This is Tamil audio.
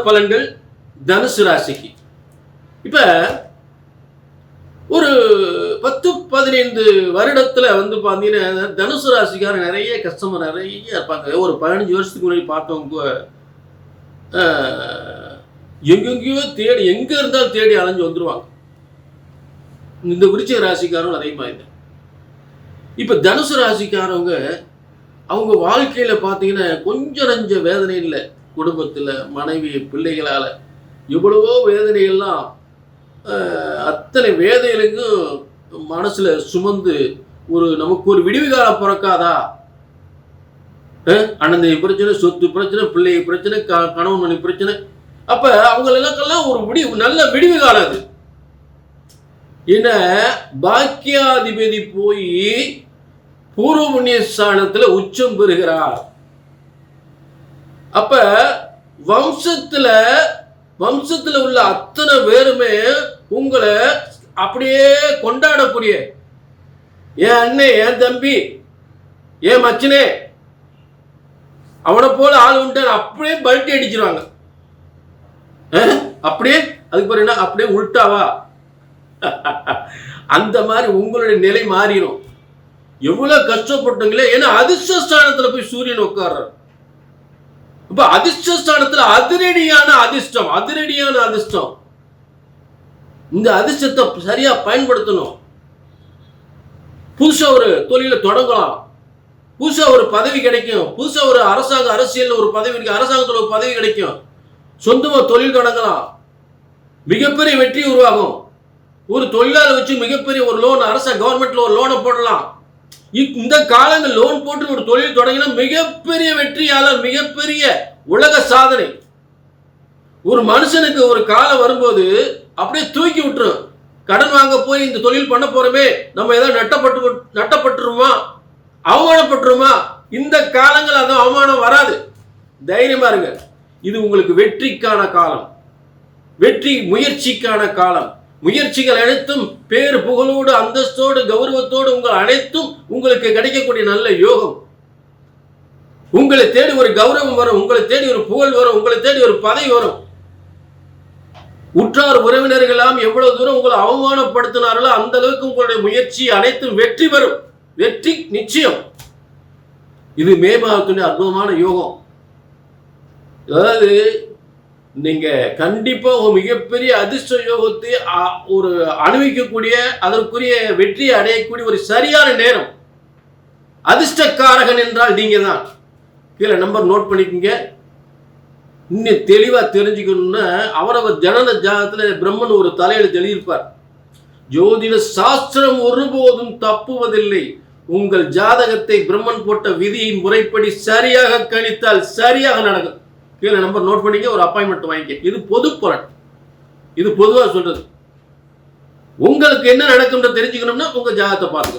பலன்கள் தனுசு ராசிக்கு. இப்ப ஒரு 10-15 வருடத்துல பாத்தீங்கன்னா தனுசு ராசிக்காரர் நிறைய கஸ்டமர் நிறைய இருப்பாங்க. ஒரு 15 வருஷத்துக்கு முன்னாடி பார்த்தவங்க எங்கெங்கயோ தேடி, எங்க இருந்தாலும் தேடி அலைஞ்சு வந்துருவாங்க. இந்த விருச்சிக ராசிக்காரங்க அதே மாதிரி. இப்ப தனுசு ராசிக்காரவங்க அவங்க வாழ்க்கையில பாத்தீங்கன்னா கொஞ்சம் நஞ்ச வேதனை இல்லை. குடும்பத்துல மனைவி பிள்ளைகளால எவ்வளவோ வேதனைகள்லாம், அத்தனை வேதனைகளுக்கும் மனசுல சுமந்து நமக்கு ஒரு விடிவு காலம் பிறக்காதா? அண்ணன் பிரச்சனை, சொத்து பிரச்சனை, பிள்ளை பிரச்சனை, கணவன் மணி பிரச்சனை. அப்ப அவங்களுக்கெல்லாம் ஒரு நல்ல விடிவு காலம் அது. என்ன பாக்கியாதிபதி போய் பூர்வ புண்ணிய ஸ்தானத்துல உச்சம் பெறுகிறார். அப்ப வம்சத்துல உள்ள அத்தனை பேருமே உங்களை அப்படியே கொண்டாடக்கூடிய, என் அண்ணே, என் தம்பி, என் மச்சனே, அவனை போல ஆள் உண்டு அப்படியே பல்ட்டி அடிச்சிருவாங்க. அப்படியே அதுக்கு பிறகு என்ன, அப்படியே உள்டாவா? அந்த மாதிரி உங்களுடைய நிலை மாறிடும். எவ்வளவு கஷ்டப்பட்டீங்களே. ஏன்னா அதிர்ஷ்டஸ்தானத்துல போய் சூரியன் உட்கார்றார். இப்ப அதிர்ஷ்டஸ்தானத்துல அதிரடியான அதிர்ஷ்டம். இந்த அதிர்ஷ்டத்தை சரியா பயன்படுத்தணும். புதுசா ஒரு தொழிலை தொடங்கலாம், புதுசா ஒரு பதவி கிடைக்கும், புதுசா ஒரு அரசியல் ஒரு பதவி இருக்கு, அரசாங்கத்துல ஒரு பதவி கிடைக்கும், சொந்தமா தொழில் தொடங்கலாம், மிகப்பெரிய வெற்றி உருவாகும். ஒரு தொழிலாளர் வச்சு மிகப்பெரிய ஒரு லோன், கவர்மெண்ட்ல ஒரு லோனை போடலாம். இந்த காலங்கள் லோன் போட்டு ஒரு தொழில் தொடங்கினா மிகப்பெரிய வெற்றியாளர், மிகப்பெரிய உலக சாதனை. ஒரு மனுஷனுக்கு ஒரு காலம் வரும்போது அப்படியே தூக்கி விட்டுரும். கடன் வாங்க போய் இந்த தொழில் பண்ண போறோமே, நம்ம ஏதாவது நட்டப்பட்டுருமா, அவமானப்பட்டுருமா? இந்த காலங்கள் அந்த அவமானம் வராது. தைரியமா இருங்க. இது உங்களுக்கு வெற்றிக்கான காலம், வெற்றி முயற்சிக்கான காலம். முயற்சிகள் அனைத்தும் பேர் புகழோடு, அந்தஸ்தோடு, கௌரவத்தோடு உங்கள் அனைத்தும் உங்களுக்கு கிடைக்கக்கூடிய நல்ல யோகம். உங்களை தேடி ஒரு கௌரவம் வரும், உங்களை தேடி ஒரு புகழ் வரும், உங்களை தேடி ஒரு பதவி வரும். உற்றார் உறவினர்களாம் எவ்வளவு தூரம் உங்களை அவமானப்படுத்தினார்களோ அந்த அளவுக்கு உங்களுடைய முயற்சி அனைத்தும் வெற்றி பெறும். வெற்றி நிச்சயம். இது மே மாதத்துடைய அற்புதமான யோகம். அதாவது நீங்க கண்டிப்பா ஒரு மிகப்பெரிய அதிர்ஷ்ட யோகத்தை ஒரு அனுபவிக்கக்கூடிய, அதற்குரிய வெற்றியை அடையக்கூடிய ஒரு சரியான நேரம். அதிர்ஷ்டக்காரகன் என்றால் நீங்க தான். கீழே நம்பர் நோட் பண்ணிக்கோங்க. இன்னும் தெளிவா தெரிஞ்சுக்கணும்னா அவரவர் ஜனன ஜாதகத்துல பிரம்மன் ஒரு தலையெழுத்து எழுதியிருப்பார். ஜோதிட சாஸ்திரம் ஒருபோதும் தப்புவதில்லை. உங்கள் ஜாதகத்தை பிரம்மன் போட்ட விதியின் முறைப்படி சரியாக கணித்தால் சரியாக நடக்கும். கீழே நம்பர் நோட் பண்ணிக்க, ஒரு அப்பாயின்மெண்ட் வாங்கிக்க. இது பொது பலன், இது பொதுவாக சொல்றது. உங்களுக்கு என்ன நடக்கும்னு தெரிஞ்சுக்கணும்னா உங்க ஜாதகத்தை பார்த்துக்கணும்.